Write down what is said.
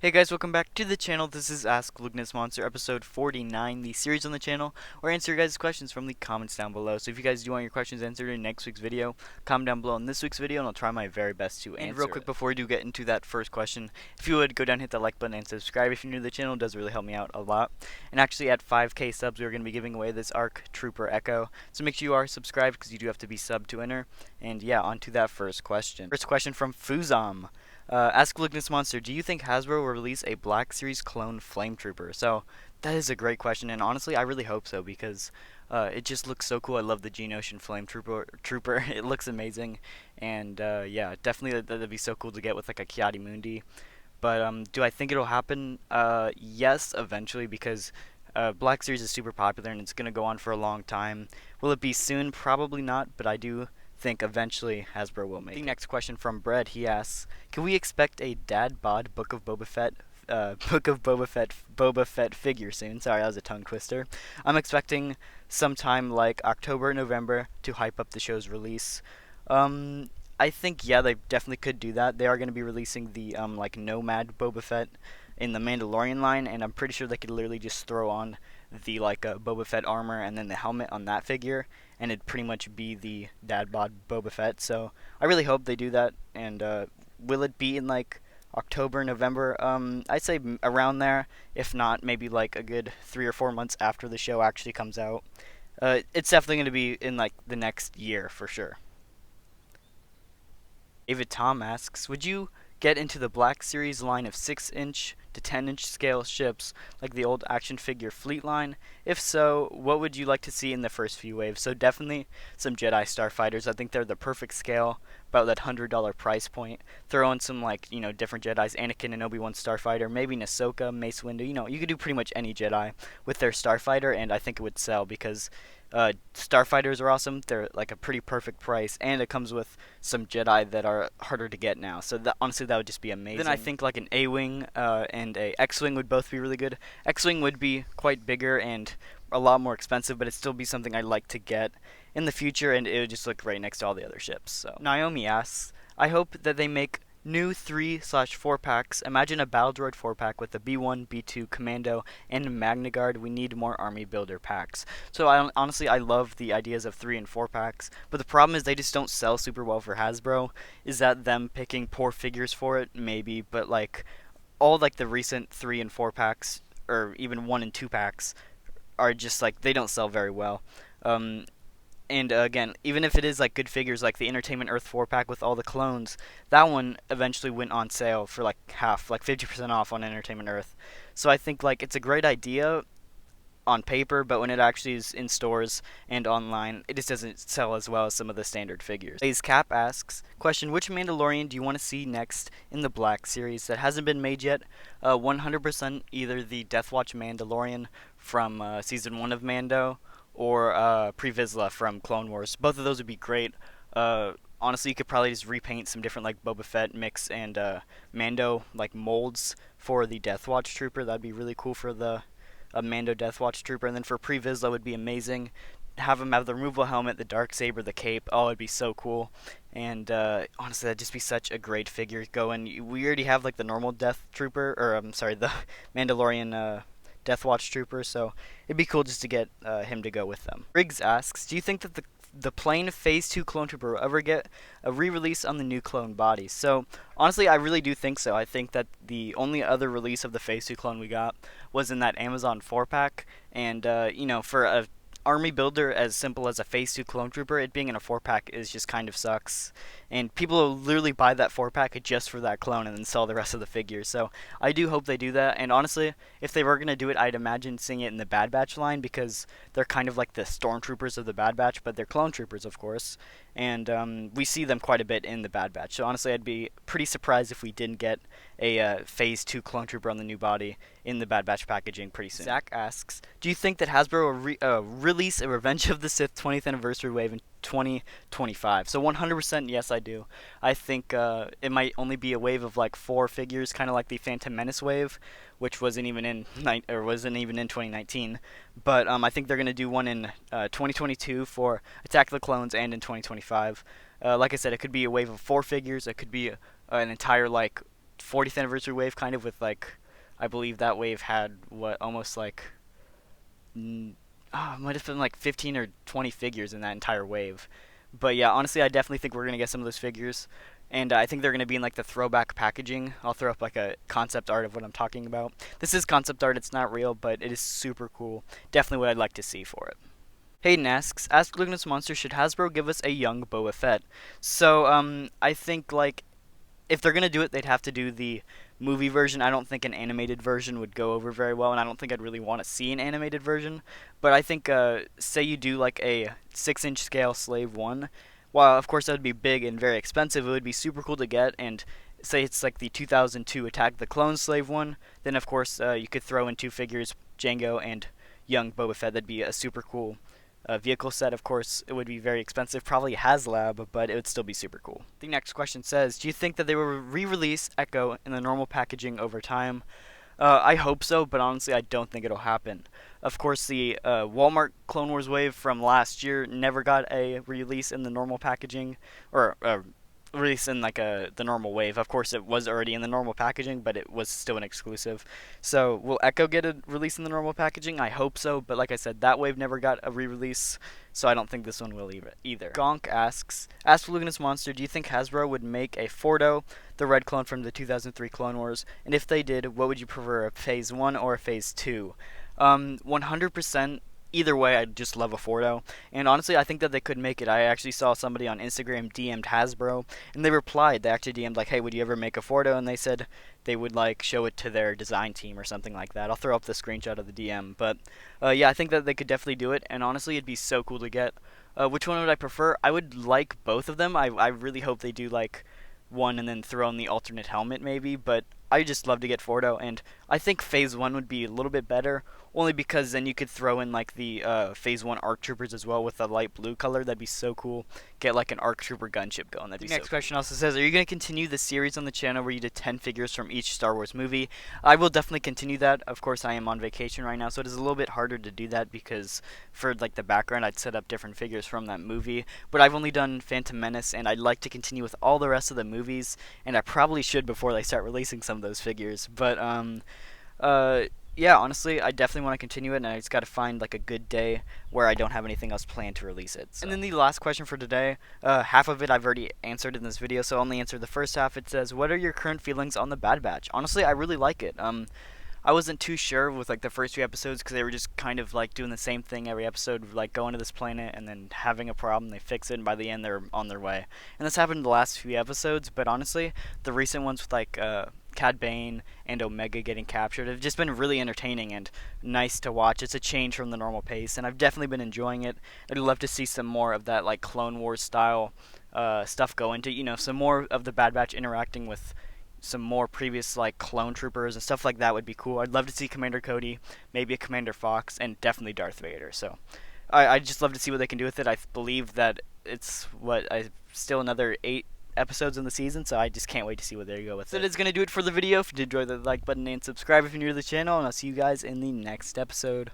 Hey guys, welcome back to the channel. This is Ask Lukenessmonster, episode 49, the series on the channel where I answer your guys' questions from the comments down below. So if you guys do want your questions answered in next week's video, comment down below in this week's video and I'll try my very best to answer. And real quick before we do get into that first question, if you would go down, hit that like button and subscribe if you're new to the channel. It does really help me out a lot. And actually at 5k subs, we're going to be giving away this ARC Trooper Echo. So make sure you are subscribed because you do have to be subbed to enter. And yeah, on to that first question. First question from Fuzam. Ask Lukenessmonster, do you think Hasbro will release a Black Series clone Flametrooper? So, that is a great question, and honestly, I really hope so, because it just looks so cool. I love the Geonosian Flametrooper. It looks amazing, and yeah, definitely that'd be so cool to get with like a Kiadi Mundi. But do I think it'll happen? Yes, eventually, because Black Series is super popular, and it's going to go on for a long time. Will it be soon? Probably not, but I do think eventually Hasbro will make it. The next question from Brett, he asks, can we expect a dad bod Book of Boba Fett figure soon? Sorry, that was a tongue twister. I'm expecting sometime like October, November to hype up the show's release. I think yeah, they definitely could do that. They are going to be releasing the like Nomad Boba Fett in the Mandalorian line, and I'm pretty sure they could literally just throw on the like Boba Fett armor and then the helmet on that figure, and it'd pretty much be the dad bod Boba Fett. So I really hope they do that. And will it be in like October, November? I'd say around there. If not, maybe like a good 3 or 4 months after the show actually comes out. It's definitely going to be in like the next year for sure. David Tom asks, would you get into the Black Series line of 6-inch to 10-inch scale ships like the old action figure fleet line? If so, what would you like to see in the first few waves? So definitely some Jedi Starfighters. I think they're the perfect scale, about that $100 price point. Throw in some like, different Jedis, Anakin and Obi-Wan Starfighter, maybe Ahsoka, Mace Windu. You could do pretty much any Jedi with their Starfighter, and I think it would sell because Starfighters are awesome. They're like a pretty perfect price, and it comes with some Jedi that are harder to get now. So honestly, that would just be amazing. Then I think like an A-wing and a X-wing would both be really good. X-wing would be quite bigger and a lot more expensive, but it'd still be something I'd like to get in the future, and it would just look right next to all the other ships. So Naomi asks, I hope that they make new 3/4 packs. Imagine a Battle Droid 4-pack with the B1, B2, Commando, and Magna Guard. We need more Army Builder packs. So honestly, I love the ideas of 3 and 4 packs, but the problem is they just don't sell super well for Hasbro. Is that them picking poor figures for it? Maybe, but like all like the recent 3 and 4 packs, or even 1 and 2 packs, are just like they don't sell very well. Um, and again, even if it is like good figures, like the Entertainment Earth 4-pack with all the clones, that one eventually went on sale for like half, like 50% off on Entertainment Earth. So I think like it's a great idea on paper, but when it actually is in stores and online, it just doesn't sell as well as some of the standard figures. Blaze Cap asks, question, which Mandalorian do you want to see next in the Black Series that hasn't been made yet? 100% either the Death Watch Mandalorian from Season 1 of Mando, or Pre Vizsla from Clone Wars. Both of those would be great. Honestly, you could probably just repaint some different like Boba Fett mix and Mando like molds for the Death Watch Trooper. That'd be really cool for the Mando Death Watch Trooper. And then for Pre Vizsla would be amazing. Have him have the removable helmet, the dark saber, the cape. Oh, it'd be so cool. And honestly, that'd just be such a great figure going. We already have like the normal Death Trooper, or I'm sorry, the Mandalorian Death Watch Trooper, so it'd be cool just to get him to go with them. Briggs asks, do you think that the plain Phase 2 Clone Trooper will ever get a re-release on the new clone body? So, honestly, I really do think so. I think that the only other release of the Phase 2 clone we got was in that Amazon 4-pack, and, for a army builder as simple as a Phase 2 Clone Trooper, it being in a 4-pack is just kind of sucks. And people will literally buy that 4-pack just for that clone and then sell the rest of the figures. So I do hope they do that. And honestly, if they were going to do it, I'd imagine seeing it in the Bad Batch line, because they're kind of like the stormtroopers of the Bad Batch, but they're clone troopers, of course. And we see them quite a bit in the Bad Batch. So honestly, I'd be pretty surprised if we didn't get a Phase 2 Clone Trooper on the new body in the Bad Batch packaging pretty soon. Zach asks, do you think that Hasbro will release a Revenge of the Sith 20th anniversary wave in 2025? So 100% yes, I do. I think it might only be a wave of like 4 figures, kind of like the Phantom Menace wave, which wasn't even in 2019. But I think they're gonna do one in 2022 for Attack of the Clones, and in 2025. Like I said, it could be a wave of 4 figures. It could be an entire like 40th anniversary wave, kind of with like, I believe that wave had what almost like, it might have been like 15 or 20 figures in that entire wave. But yeah, honestly, I definitely think we're gonna get some of those figures, and I think they're gonna be in like the throwback packaging. I'll throw up like a concept art of what I'm talking about. This is concept art; it's not real, but it is super cool. Definitely what I'd like to see for it. Hayden asks, ask Lukenessmonster, should Hasbro give us a young Boba Fett? So, I think, like, if they're gonna do it, they'd have to do the movie version. I don't think an animated version would go over very well, and I don't think I'd really want to see an animated version. But I think, say you do like a 6-inch scale Slave 1, while of course that would be big and very expensive, it would be super cool to get. And say it's like the 2002 Attack the Clones Slave 1, then of course you could throw in two figures, Jango and young Boba Fett. That'd be a super cool vehicle set. Of course, it would be very expensive, probably HasLab, but it would still be super cool. The next question says, do you think that they will re-release Echo in the normal packaging over time? I hope so, but honestly, I don't think it'll happen. Of course, the Walmart Clone Wars wave from last year never got a release in the normal packaging, or release in like the normal wave. Of course, it was already in the normal packaging, but it was still an exclusive. So, will Echo get a release in the normal packaging? I hope so, but like I said, that wave never got a re-release, so I don't think this one will either. Gonk asks, ask Lukenessmonster, do you think Hasbro would make a Fordo, the red clone from the 2003 Clone Wars? And if they did, what would you prefer, a Phase 1 or a Phase 2? 100%. Either way, I just love a Fordo, and honestly, I think that they could make it. I actually saw somebody on Instagram DM'd Hasbro, and they replied. They actually DM'd like, "Hey, would you ever make a Fordo?" And they said they would like show it to their design team or something like that. I'll throw up the screenshot of the DM, but yeah, I think that they could definitely do it, and honestly, it'd be so cool to get. Which one would I prefer? I would like both of them. I really hope they do like one and then throw in the alternate helmet maybe, but I just love to get Fordo, and I think Phase 1 would be a little bit better, only because then you could throw in like the Phase 1 ARC Troopers as well with the light blue color. That'd be so cool. Get like an ARC Trooper gunship going. That'd be so cool. Next question also says, are you going to continue the series on the channel where you did 10 figures from each Star Wars movie? I will definitely continue that. Of course, I am on vacation right now, so it is a little bit harder to do that because for like the background, I'd set up different figures from that movie. But I've only done Phantom Menace, and I'd like to continue with all the rest of the movies, and I probably should before they start releasing some of those figures. But yeah, honestly, I definitely want to continue it, and I just got to find like a good day where I don't have anything else planned to release it. So. And then the last question for today, half of it I've already answered in this video, so I'll only answer the first half. It says, what are your current feelings on the Bad Batch? Honestly, I really like it. I wasn't too sure with like the first few episodes because they were just kind of like doing the same thing every episode, like going to this planet and then having a problem, they fix it, and by the end they're on their way. And this happened in the last few episodes, but honestly, the recent ones with like Cad Bane and Omega getting captured have just been really entertaining and nice to watch. It's a change from the normal pace, and I've definitely been enjoying it. I'd love to see some more of that like Clone Wars style stuff go into, you know, some more of the Bad Batch interacting with some more previous like clone troopers and stuff like that would be cool. I'd love to see Commander Cody, maybe a Commander Fox, and definitely Darth Vader. So I just love to see what they can do with it. I believe that it's still another 8 episodes in the season, so I just can't wait to see where they go with it. That is going to do it for the video. If you did enjoy, the like button and subscribe if you're new to the channel, and I'll see you guys in the next episode.